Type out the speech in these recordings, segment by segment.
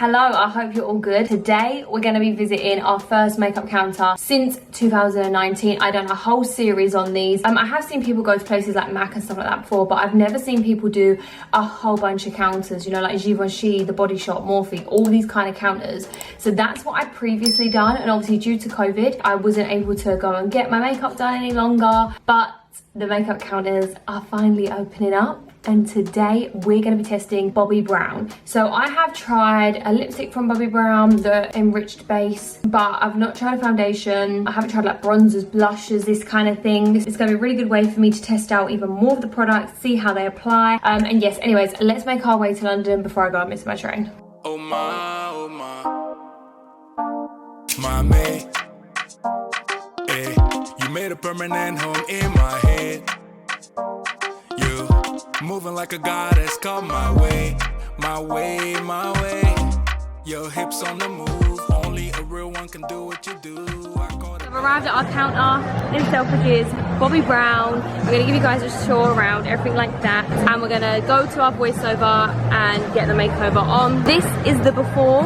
Hello, I hope you're all good. Today we're going to be visiting our first makeup counter since 2019. I've done a whole series on these. I have seen people go to places like MAC and stuff like that before, but I've never seen people do a whole bunch of counters, you know, like Givenchy, The Body Shop, Morphe, all these kind of counters. So that's what I've previously done, and obviously due to COVID I wasn't able to go and get my makeup done any longer, but the makeup counters are finally opening up. And today we're going to be testing Bobbi Brown. So I have tried a lipstick from Bobbi Brown, the enriched base, but I've not tried a foundation. I haven't tried like bronzers, blushes, this kind of thing. It's going to be a really good way for me to test out even more of the products, see how they apply. And yes, anyways, let's make our way to London before I go and miss my train. Oh my mate, hey, you made a permanent home in my head. You moving like a goddess, come my way, my way, my way. Your hips on the move, only a real one can do what you do. I've arrived at our counter in Selfridges, Bobbi Brown. We're going to give you guys a tour around, everything like that. And we're going to go to our voiceover and get the makeover on. This is the before.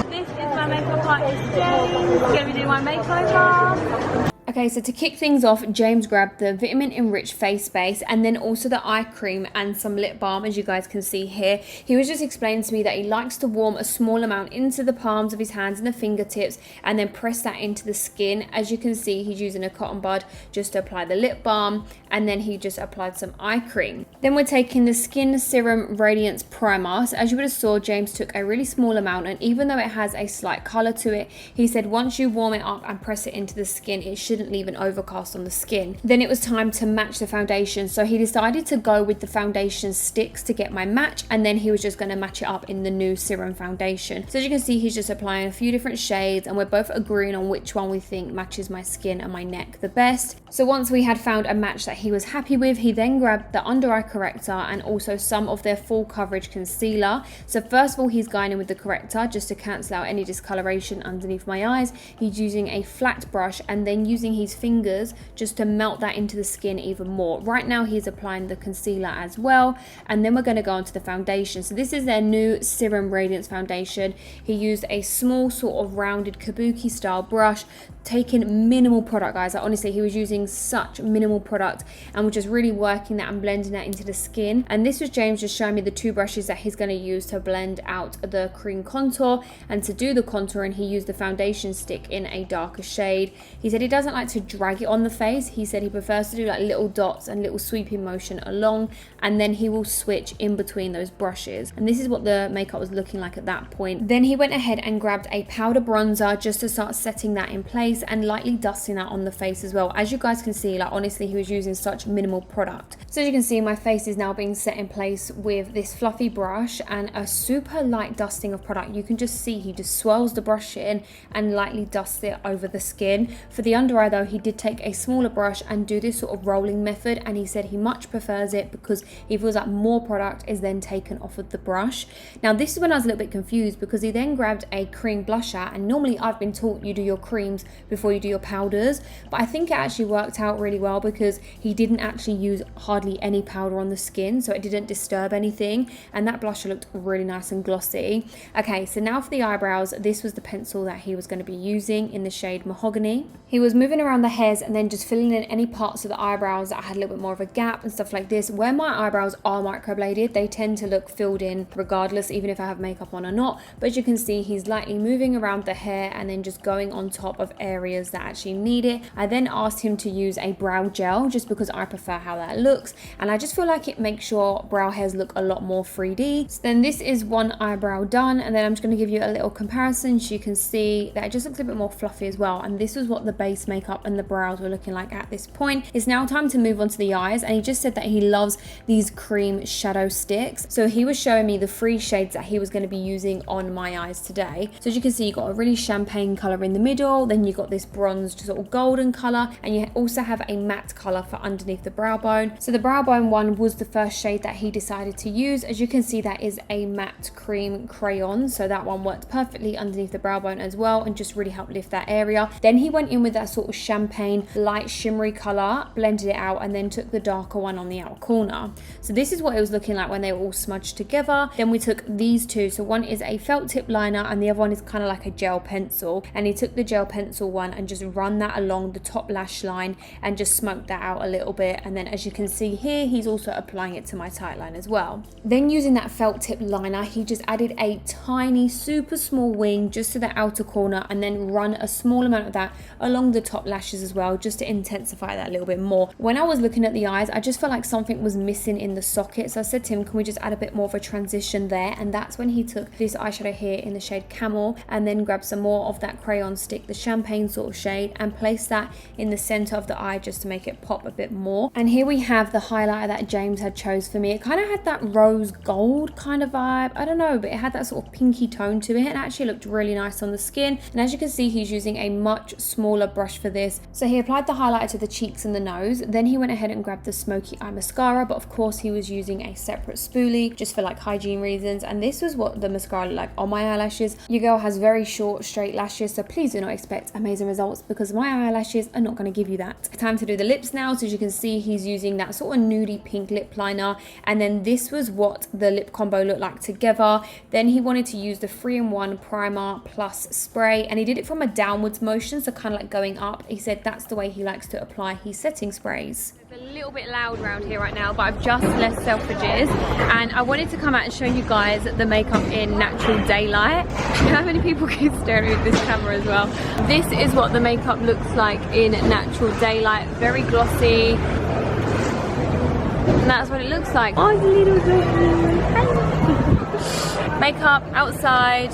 This is my makeup artist, James. He's going to be doing my makeover. Okay, so to kick things off, James grabbed the vitamin enriched face base and then also the eye cream and some lip balm, as you guys can see here. He was just explaining to me that he likes to warm a small amount into the palms of his hands and the fingertips and then press that into the skin. As you can see, he's using a cotton bud just to apply the lip balm, and then he just applied some eye cream. Then we're taking the Skin Serum Radiance Primer. So as you would have saw, James took a really small amount, and even though it has a slight color to it, he said once you warm it up and press it into the skin, it shouldn't leave an overcast on the skin. Then it was time to match the foundation, so he decided to go with the foundation sticks to get my match, and then he was just going to match it up in the new serum foundation. So as you can see, he's just applying a few different shades, and we're both agreeing on which one we think matches my skin and my neck the best. So once we had found a match that he was happy with, he then grabbed the under eye corrector and also some of their full coverage concealer. So first of all, he's going in with the corrector just to cancel out any discoloration underneath my eyes. He's using a flat brush and then using his fingers just to melt that into the skin even more. Right now he's applying the concealer as well, and then we're going to go on to the foundation. So this is their new Serum Radiance foundation. He used a small sort of rounded kabuki style brush, taking minimal product, guys. Like, honestly, he was using such minimal product and was just really working that and blending that into the skin. And this was James just showing me the two brushes that he's going to use to blend out the cream contour, and to do the contouring he used the foundation stick in a darker shade. He said he doesn't like to drag it on the face. He said he prefers to do like little dots and little sweeping motion along, and then he will switch in between those brushes. And this is what the makeup was looking like at that point. Then he went ahead and grabbed a powder bronzer just to start setting that in place and lightly dusting that on the face as well. As you guys can see, like, honestly, he was using such minimal product. So as you can see, my face is now being set in place with this fluffy brush and a super light dusting of product. You can just see he just swirls the brush in and lightly dusts it over the skin. For the under eye though, he did take a smaller brush and do this sort of rolling method, and he said he much prefers it because he feels like more product is then taken off of the brush. Now this is when I was a little bit confused, because he then grabbed a cream blusher, and normally I've been taught you do your creams before you do your powders, but I think it actually worked out really well because he didn't actually use hardly any powder on the skin, so it didn't disturb anything, and that blusher looked really nice and glossy. Okay, so now for the eyebrows, this was the pencil that he was going to be using in the shade Mahogany. He was moving around the hairs and then just filling in any parts of the eyebrows that had a little bit more of a gap and stuff like this. Where my eyebrows are microbladed, they tend to look filled in regardless, even if I have makeup on or not. But as you can see, he's lightly moving around the hair and then just going on top of areas that actually need it. I then asked him to use a brow gel just because I prefer how that looks, and I just feel like it makes your brow hairs look a lot more 3D. So then this is one eyebrow done, and then I'm just going to give you a little comparison so you can see that it just looks a bit more fluffy as well. And this was what the base makeup and the brows were looking like at this point. It's now time to move on to the eyes, and he just said that he loves these cream shadow sticks. So he was showing me the 3 shades that he was going to be using on my eyes today. So as you can see, you got a really champagne color in the middle, then you got got this bronzed sort of golden colour, and you also have a matte colour for underneath the brow bone. So the brow bone one was the first shade that he decided to use. As you can see, that is a matte cream crayon, so that one worked perfectly underneath the brow bone as well and just really helped lift that area. Then he went in with that sort of champagne light shimmery colour, blended it out, and then took the darker one on the outer corner. So this is what it was looking like when they were all smudged together. Then we took these two, so one is a felt tip liner and the other one is kind of like a gel pencil, and he took the gel pencil one and just run that along the top lash line and just smoked that out a little bit. And then as you can see here, he's also applying it to my tight line as well. Then using that felt tip liner, he just added a tiny super small wing just to the outer corner and then run a small amount of that along the top lashes as well, just to intensify that a little bit more. When I was looking at the eyes, I just felt like something was missing in the socket, so I said to him, can we just add a bit more of a transition there? And that's when he took this eyeshadow here in the shade Camel and then grabbed some more of that crayon stick, the champagne sort of shade, and placed that in the center of the eye just to make it pop a bit more. And here we have the highlighter that James had chose for me. It kind of had that rose gold kind of vibe, I don't know, but it had that sort of pinky tone to it and actually looked really nice on the skin. And as you can see, he's using a much smaller brush for this. So he applied the highlighter to the cheeks and the nose, then he went ahead and grabbed the smoky eye mascara, but of course he was using a separate spoolie just for like hygiene reasons. And this was what the mascara looked like on my eyelashes. Your girl has very short straight lashes, so please do not expect amazing results because my eyelashes are not going to give you that. Time to do the lips now. So as you can see, he's using that sort of nudie pink lip liner, and then this was what the lip combo looked like together. Then he wanted to use the 3-in-1 primer plus spray, and he did it from a downwards motion, so kind of like going up. He said that's the way he likes to apply his setting sprays. It's a little bit loud around here right now, but I've just left Selfridges and I wanted to come out and show you guys the makeup in natural daylight. How many people keep staring at this camera as well? This is what the makeup looks like in natural daylight, very glossy. And that's what it looks like. Oh, the little doggy. Makeup outside.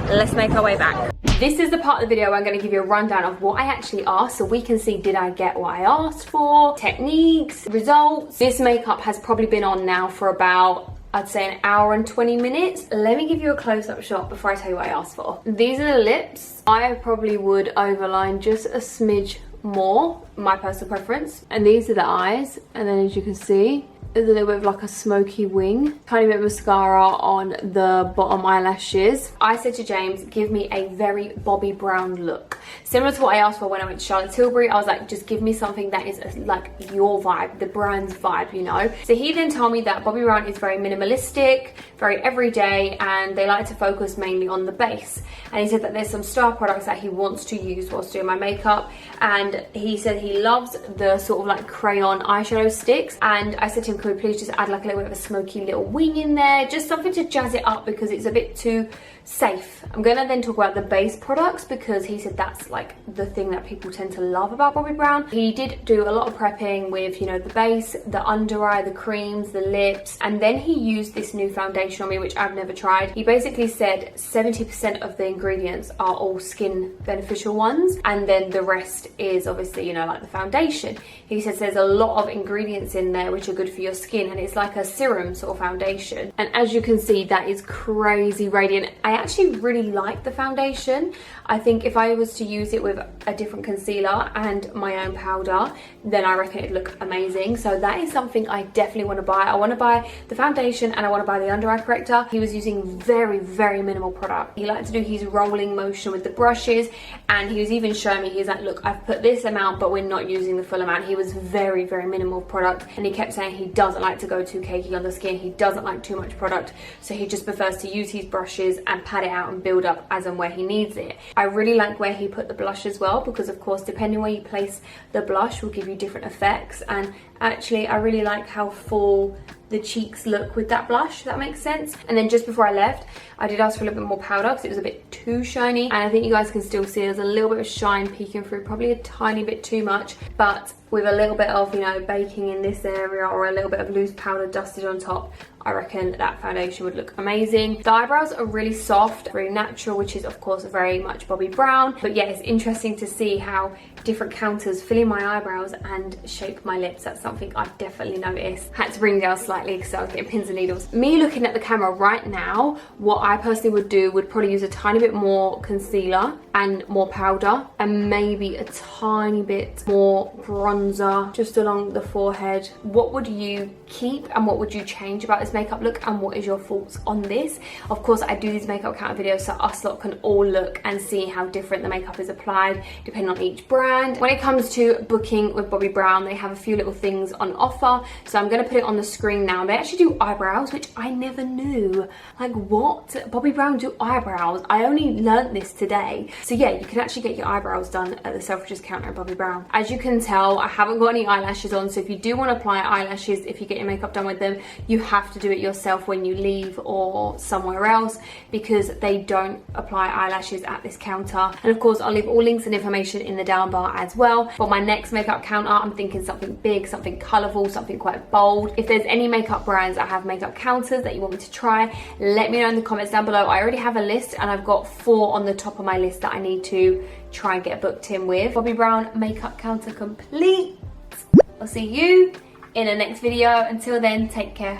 Let's make our way back. This is the part of the video where I'm going to give you a rundown of what I actually asked, so we can see, did I get what I asked for, techniques, results. This makeup has probably been on now for about, I'd say, an hour and 20 minutes. Let me give you a close-up shot before I tell you what I asked for. These are the lips. I probably would overline just a smidge more, my personal preference. And these are the eyes, and then as you can see, there's a little bit of like a smoky wing, tiny bit of mascara on the bottom eyelashes. I said to James, give me a very Bobbi Brown look, similar to what I asked for when I went to Charlotte Tilbury. I was like, just give me something that is like your vibe, the brand's vibe, you know. So he then told me that Bobbi Brown is very minimalistic, very everyday, and they like to focus mainly on the base. And he said that there's some star products that he wants to use whilst doing my makeup, and he said he loves the sort of like crayon eyeshadow sticks. And I said to him, could we please just add like a little bit of a smoky little wing in there, just something to jazz it up because it's a bit too safe. I'm gonna then talk about the base products because he said that's like the thing that people tend to love about Bobbi Brown. He did do a lot of prepping with, you know, the base, the under eye, the creams, the lips, and then he used this new foundation on me, which I've never tried. He basically said 70% of the ingredients are all skin beneficial ones, and then the rest is obviously, you know, like the foundation. He says there's a lot of ingredients in there which are good for your skin, and it's like a serum sort of foundation. And as you can see, that is crazy radiant. I actually really like the foundation. I think if I was to use it with a different concealer and my own powder, then I reckon it'd look amazing. So that is something I definitely want to buy. I want to buy the foundation and I want to buy the under eye corrector. He was using very, very minimal product. He liked to do his rolling motion with the brushes, and he was even showing me, he's like, look, I've put this amount, but we're not using the full amount. He was very, very minimal product, and he kept saying he doesn't like to go too cakey on the skin. He doesn't like too much product, so he just prefers to use his brushes and pat it out and build up as and where he needs it. I really like where he put the blush as well, because of course depending where you place the blush will give you different effects. And actually I really like how full the cheeks look with that blush, if that makes sense. And then just before I left, I did ask for a little bit more powder because it was a bit too shiny, and I think you guys can still see there's a little bit of shine peeking through, probably a tiny bit too much, but with a little bit of, you know, baking in this area or a little bit of loose powder dusted on top, I reckon that foundation would look amazing. The eyebrows are really soft, very natural, which is of course very much Bobbi Brown. But yeah, it's interesting to see how different counters fill in my eyebrows and shape my lips. That's something I've definitely noticed. Had to bring down slightly because I was getting pins and needles. Me looking at the camera right now, what I personally would do would probably use a tiny bit more concealer and more powder, and maybe a tiny bit more bronzer just along the forehead. What would you keep and what would you change about this makeup look, and what is your thoughts on this? Of course, I do these makeup counter videos so us lot can all look and see how different the makeup is applied depending on each brand. When it comes to booking with Bobbi Brown, they have a few little things on offer, so I'm going to put it on the screen now. They actually do eyebrows, which I never knew. Like, what? Bobbi Brown do eyebrows? I only learnt this today. So yeah, you can actually get your eyebrows done at the Selfridges counter at Bobbi Brown. As you can tell, I haven't got any eyelashes on, so if you do want to apply eyelashes, if you get your makeup done with them, you have to do it yourself when you leave or somewhere else, because they don't apply eyelashes at this counter. And of course, I'll leave all links and information in the down bar as well. For my next makeup counter, I'm thinking something big, something colourful, something quite bold. If there's any makeup brands that have makeup counters that you want me to try, let me know in the comments down below. I already have a list and I've got 4 on the top of my list that I need to try and get booked in with. Bobbi Brown makeup counter complete. I'll see you in the next video. Until then, take care.